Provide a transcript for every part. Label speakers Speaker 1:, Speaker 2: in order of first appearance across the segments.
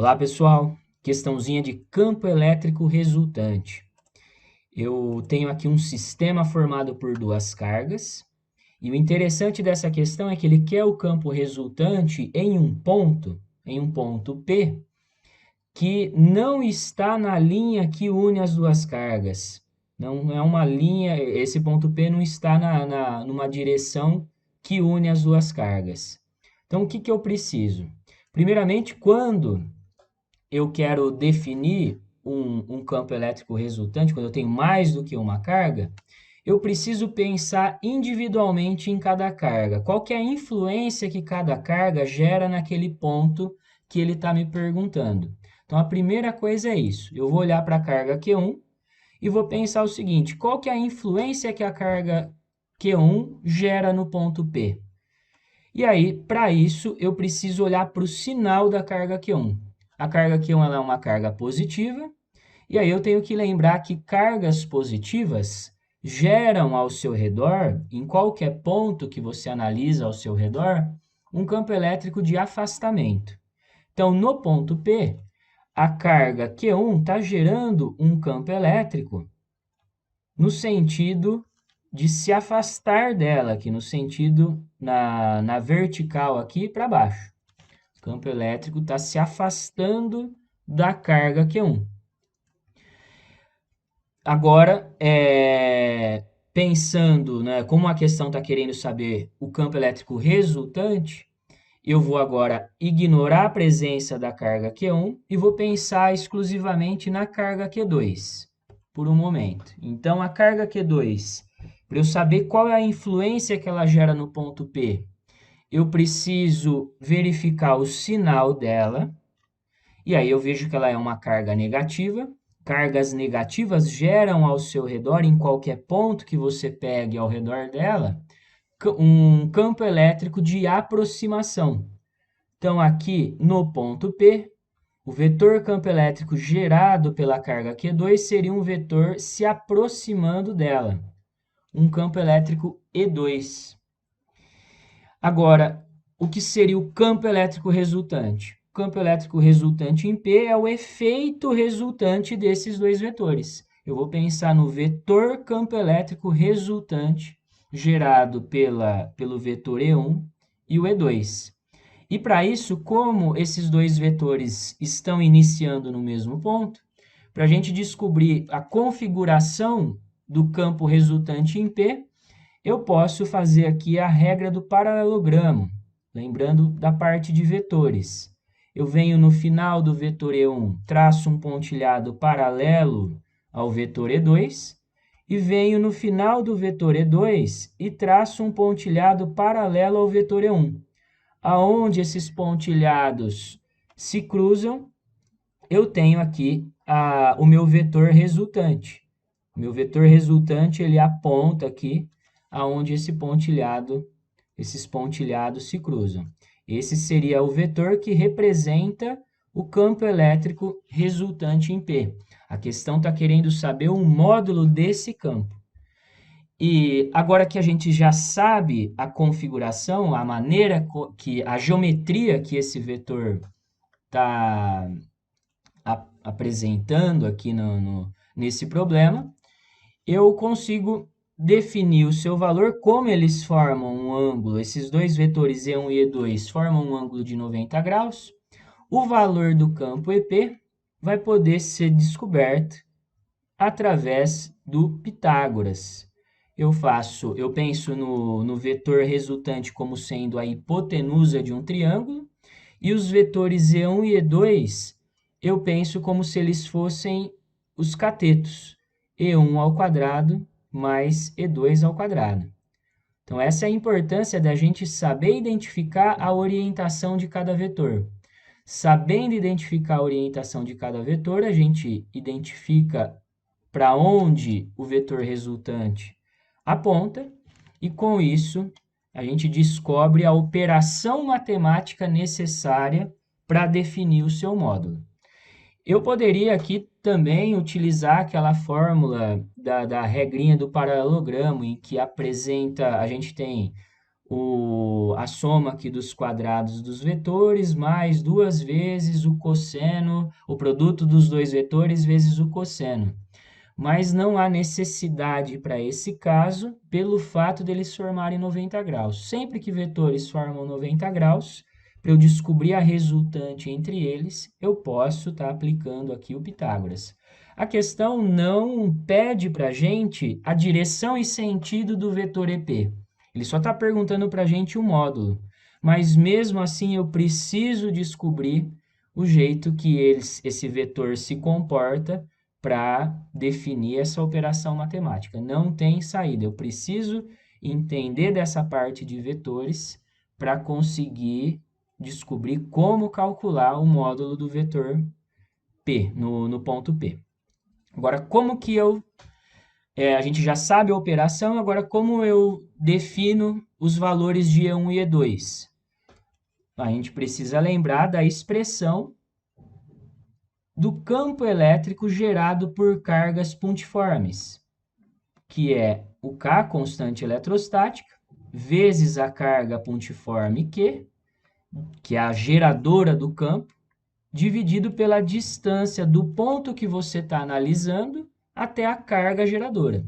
Speaker 1: Olá, pessoal. Questãozinha de campo elétrico resultante. Eu tenho aqui um sistema formado por duas cargas. E o interessante dessa questão é que ele quer o campo resultante em um ponto P, que não está na linha que une as duas cargas. Não é uma linha, esse ponto P não está numa direção que une as duas cargas. Então, o que eu preciso? Primeiramente, quando eu quero definir um campo elétrico resultante, quando eu tenho mais do que uma carga, eu preciso pensar individualmente em cada carga. Qual que é a influência que cada carga gera naquele ponto que ele está me perguntando? Então, a primeira coisa é isso. Eu vou olhar para a carga Q1 e vou pensar o seguinte: qual que é a influência que a carga Q1 gera no ponto P? E aí, para isso, eu preciso olhar para o sinal da carga Q1. A carga Q1 ela é uma carga positiva, e aí eu tenho que lembrar que cargas positivas geram ao seu redor, em qualquer ponto que você analisa ao seu redor, um campo elétrico de afastamento. Então, no ponto P, a carga Q1 está gerando um campo elétrico no sentido de se afastar dela, aqui no sentido na vertical aqui para baixo. O campo elétrico está se afastando da carga Q1. Agora, pensando, né, como a questão está querendo saber o campo elétrico resultante, eu vou agora ignorar a presença da carga Q1 e vou pensar exclusivamente na carga Q2 por um momento. Então, a carga Q2, para eu saber qual é a influência que ela gera no ponto P, eu preciso verificar o sinal dela, e aí eu vejo que ela é uma carga negativa. Cargas negativas geram ao seu redor, em qualquer ponto que você pegue ao redor dela, um campo elétrico de aproximação. Então, aqui no ponto P, o vetor campo elétrico gerado pela carga Q2 seria um vetor se aproximando dela, um campo elétrico E2. Agora, o que seria o campo elétrico resultante? O campo elétrico resultante em P é o efeito resultante desses dois vetores. Eu vou pensar no vetor campo elétrico resultante gerado pelo vetor E1 e o E2. E para isso, como esses dois vetores estão iniciando no mesmo ponto, para a gente descobrir a configuração do campo resultante em P, eu posso fazer aqui a regra do paralelogramo, lembrando da parte de vetores. Eu venho no final do vetor E1, traço um pontilhado paralelo ao vetor E2, e venho no final do vetor E2 e traço um pontilhado paralelo ao vetor E1. Aonde esses pontilhados se cruzam, eu tenho aqui o meu vetor resultante. O meu vetor resultante, ele aponta aqui aonde esses pontilhados se cruzam. Esse seria o vetor que representa o campo elétrico resultante em P. A questão está querendo saber o módulo desse campo. E agora que a gente já sabe a configuração, a maneira a geometria que esse vetor está apresentando aqui nesse problema, eu consigo definir o seu valor, como eles formam um ângulo, esses dois vetores E1 e E2 formam um ângulo de 90 graus, o valor do campo EP vai poder ser descoberto através do Pitágoras. Eu penso no vetor resultante como sendo a hipotenusa de um triângulo, e os vetores E1 e E2 eu penso como se eles fossem os catetos, E1 ao quadrado mais E2 ao quadrado. Então, essa é a importância da gente saber identificar a orientação de cada vetor. Sabendo identificar a orientação de cada vetor, a gente identifica para onde o vetor resultante aponta, e com isso a gente descobre a operação matemática necessária para definir o seu módulo. Eu poderia aqui também utilizar aquela fórmula da regrinha do paralelogramo, em que a gente tem a soma aqui dos quadrados dos vetores, mais 2 vezes o cosseno, o produto dos dois vetores vezes o cosseno. Mas não há necessidade para esse caso, pelo fato deles formarem 90 graus. Sempre que vetores formam 90 graus, para eu descobrir a resultante entre eles, eu posso estar aplicando aqui o Pitágoras. A questão não pede para a gente a direção e sentido do vetor EP. Ele só está perguntando para a gente o módulo. Mas mesmo assim eu preciso descobrir o jeito que esse vetor se comporta para definir essa operação matemática. Não tem saída. Eu preciso entender dessa parte de vetores para conseguir descobrir como calcular o módulo do vetor P, no ponto P. Agora, como que a gente já sabe a operação, agora como eu defino os valores de E1 e E2? A gente precisa lembrar da expressão do campo elétrico gerado por cargas pontiformes, que é o K, constante eletrostática, vezes a carga pontiforme Q, que é a geradora do campo, dividido pela distância do ponto que você está analisando até a carga geradora.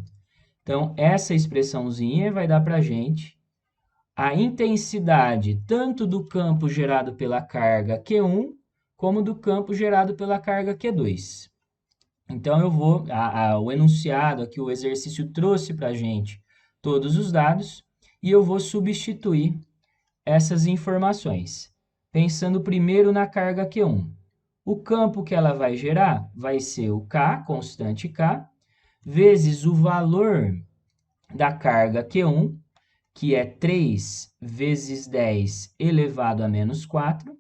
Speaker 1: Então, essa expressãozinha vai dar para a gente a intensidade tanto do campo gerado pela carga Q1, como do campo gerado pela carga Q2. Então, eu vou, o enunciado aqui, o exercício trouxe para a gente todos os dados, e eu vou substituir essas informações. Pensando primeiro na carga Q1. O campo que ela vai gerar vai ser o K, constante K, vezes o valor da carga Q1, que é 3 vezes 10 elevado a menos 4,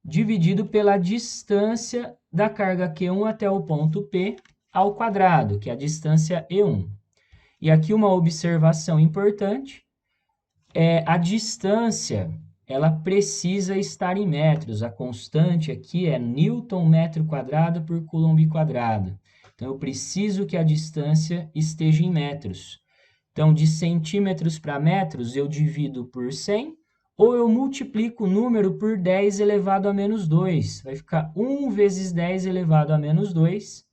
Speaker 1: dividido pela distância da carga Q1 até o ponto P ao quadrado, que é a distância E1. E aqui uma observação importante, a distância ela precisa estar em metros. A constante aqui é Newton metro quadrado por Coulomb quadrado. Então, eu preciso que a distância esteja em metros. Então, de centímetros para metros, eu divido por 100, ou eu multiplico o número por 10 elevado a menos 2. Vai ficar 1 vezes 10 elevado a menos 2.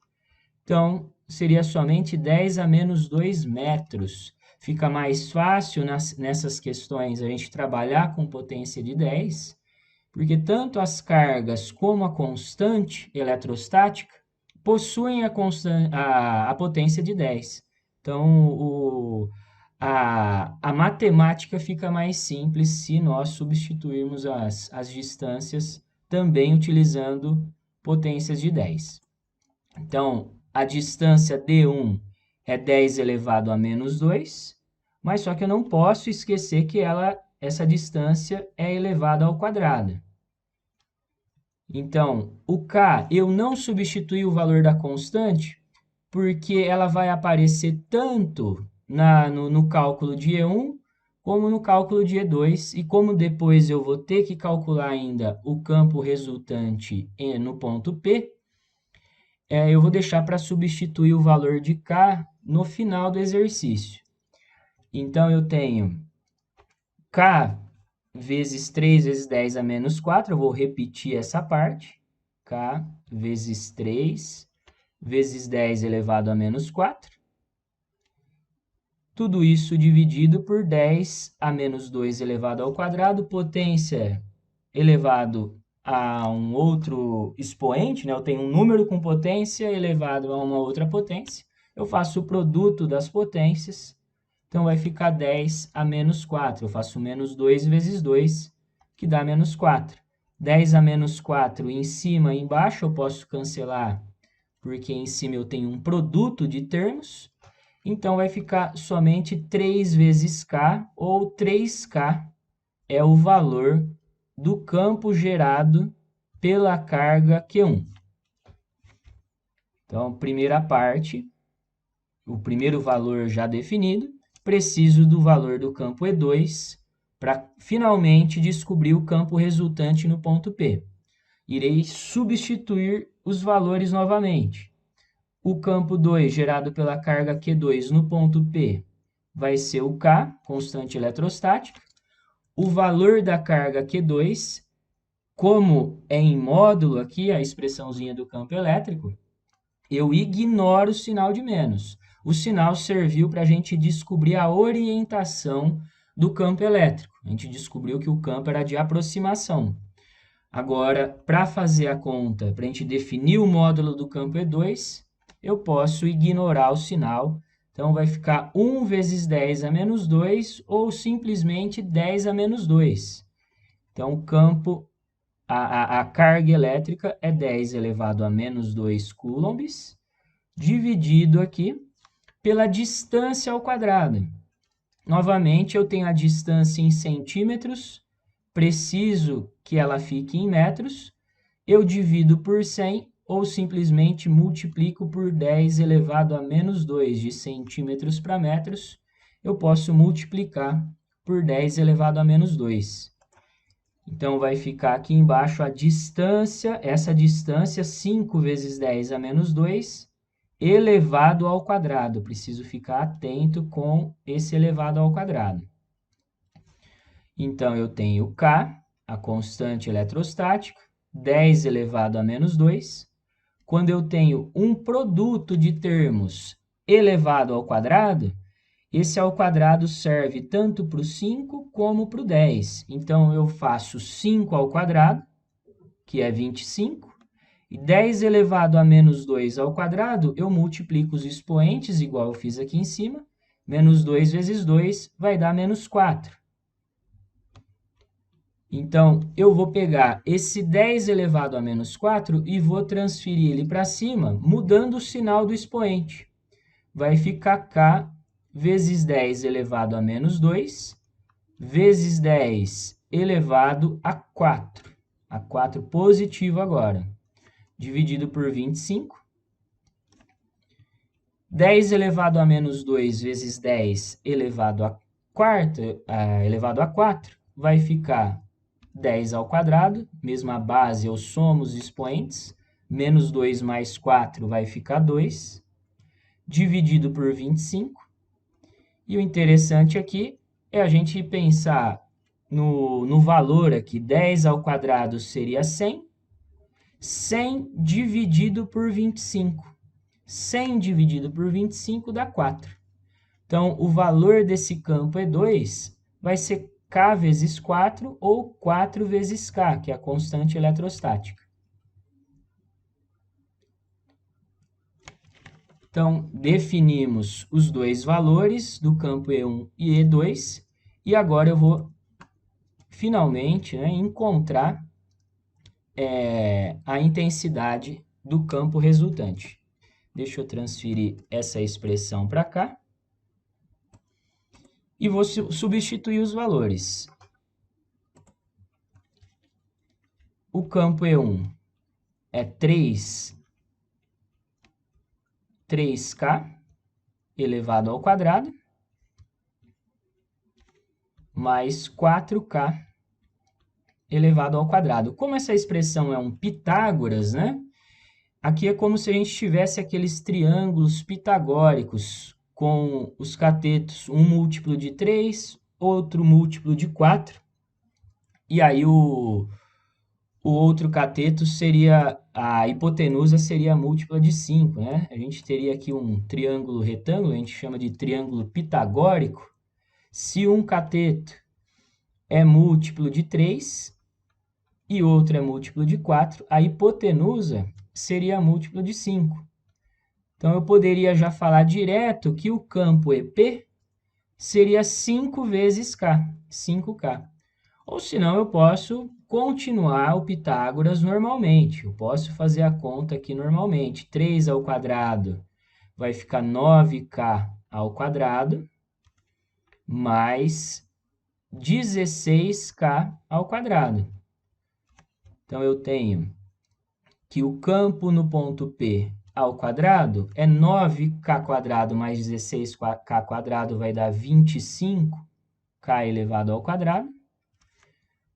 Speaker 1: Então, seria somente 10 a menos 2 metros. Fica mais fácil nessas questões a gente trabalhar com potência de 10, porque tanto as cargas como a constante eletrostática possuem a potência de 10. Então, a matemática fica mais simples se nós substituirmos as distâncias também utilizando potências de 10. Então, a distância D1 é 10 elevado a menos 2, mas só que eu não posso esquecer que essa distância é elevada ao quadrado. Então, o K, eu não substituí o valor da constante, porque ela vai aparecer tanto no cálculo de E1, como no cálculo de E2, e como depois eu vou ter que calcular ainda o campo resultante no ponto P, eu vou deixar para substituir o valor de K no final do exercício. Então, eu tenho K vezes 3 vezes 10 a menos 4, eu vou repetir essa parte. K vezes 3 vezes 10 elevado a menos 4. Tudo isso dividido por 10 a menos 2 elevado ao quadrado, potência elevado a um outro expoente, né? Eu tenho um número com potência elevado a uma outra potência. Eu faço o produto das potências, então vai ficar 10 a menos 4. Eu faço menos 2 vezes 2, que dá menos 4. 10 a menos 4 em cima e embaixo eu posso cancelar, porque em cima eu tenho um produto de termos. Então, vai ficar somente 3 vezes K, ou 3K é o valor do campo gerado pela carga Q1. Então, primeira parte, o primeiro valor já definido, preciso do valor do campo E2 para finalmente descobrir o campo resultante no ponto P. Irei substituir os valores novamente. O campo 2 gerado pela carga Q2 no ponto P vai ser o K, constante eletrostática. O valor da carga Q2, como é em módulo aqui, a expressãozinha do campo elétrico, eu ignoro o sinal de menos. O sinal serviu para a gente descobrir a orientação do campo elétrico. A gente descobriu que o campo era de aproximação. Agora, para fazer a conta, para a gente definir o módulo do campo E2, eu posso ignorar o sinal. Então, vai ficar 1 vezes 10 a menos 2 ou simplesmente 10 a menos 2. Então, o campo, a carga elétrica é 10 elevado a menos 2 coulombs, dividido aqui pela distância ao quadrado. Novamente, eu tenho a distância em centímetros, preciso que ela fique em metros, eu divido por 100 ou simplesmente multiplico por 10 elevado a menos 2 de centímetros para metros, eu posso multiplicar por 10 elevado a menos 2. Então, vai ficar aqui embaixo a distância, essa distância, 5 vezes 10 a menos 2, elevado ao quadrado. Preciso ficar atento com esse elevado ao quadrado. Então, eu tenho K, a constante eletrostática, 10 elevado a menos 2. Quando eu tenho um produto de termos elevado ao quadrado, esse ao quadrado serve tanto para o 5 como para o 10. Então, eu faço 5 ao quadrado, que é 25, e 10 elevado a menos 2 ao quadrado, eu multiplico os expoentes, igual eu fiz aqui em cima. Menos 2 vezes 2 vai dar menos 4. Então, eu vou pegar esse 10 elevado a menos 4 e vou transferir ele para cima, mudando o sinal do expoente. Vai ficar K vezes 10 elevado a menos 2, vezes 10 elevado a 4. A 4 positivo agora. Dividido por 25. 10 elevado a menos 2 vezes 10 elevado a 4, vai ficar 10 ao quadrado, mesma base, eu somo os expoentes, menos 2 mais 4 vai ficar 2, dividido por 25. E o interessante aqui é a gente pensar no valor aqui, 10 ao quadrado seria 100, 100 dividido por 25. 100 dividido por 25 dá 4. Então, o valor desse campo E2 vai ser K vezes 4 ou 4 vezes K, que é a constante eletrostática. Então, definimos os dois valores do campo E1 e E2, e agora eu vou, finalmente, encontrar a intensidade do campo resultante. Deixa eu transferir essa expressão para cá. E vou substituir os valores. O campo E1 é 3K elevado ao quadrado, mais 4K elevado ao quadrado. Como essa expressão é um Pitágoras, aqui é como se a gente tivesse aqueles triângulos pitagóricos com os catetos, um múltiplo de 3, outro múltiplo de 4, e aí o outro cateto seria, a hipotenusa seria múltipla de 5, A gente teria aqui um triângulo retângulo, a gente chama de triângulo pitagórico. Se um cateto é múltiplo de 3 e outro é múltiplo de 4, a hipotenusa seria múltiplo de 5. Então, eu poderia já falar direto que o campo EP seria 5 vezes K, 5K. Ou senão, eu posso continuar o Pitágoras normalmente. Eu posso fazer a conta aqui normalmente. 3 ao quadrado vai ficar 9K ao quadrado, mais 16K ao quadrado. Então, eu tenho que o campo no ponto P ao quadrado é 9K quadrado mais 16K quadrado vai dar 25K elevado ao quadrado.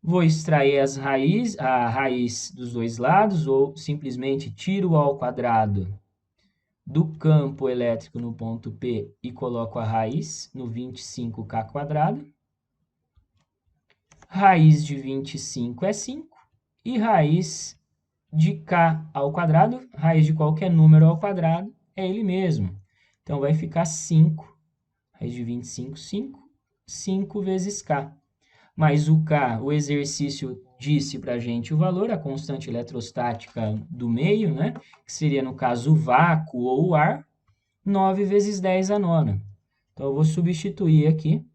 Speaker 1: Vou extrair a raiz dos dois lados, ou simplesmente tiro o ao quadrado do campo elétrico no ponto P e coloco a raiz no 25K². Raiz de 25 é 5. E raiz de K², raiz de qualquer número ao quadrado, é ele mesmo. Então, vai ficar 5. Raiz de 25, 5. 5 vezes K. Mas o K, o exercício disse para a gente o valor, a constante eletrostática do meio, né? Que seria, no caso, o vácuo ou o ar, 9 vezes 10 à nona. Então, eu vou substituir aqui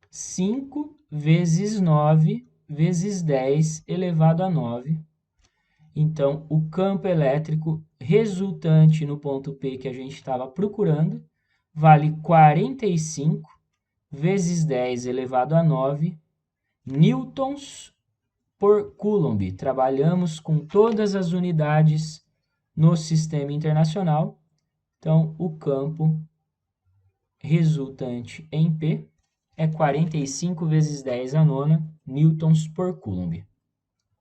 Speaker 1: 5 vezes 9 vezes 10 elevado a 9. Então, o campo elétrico resultante no ponto P que a gente estava procurando vale 45 vezes 10 elevado a 9 newtons por coulomb. Trabalhamos com todas as unidades no sistema internacional. Então, o campo resultante em P é 45 vezes 10 à nona newtons por coulomb.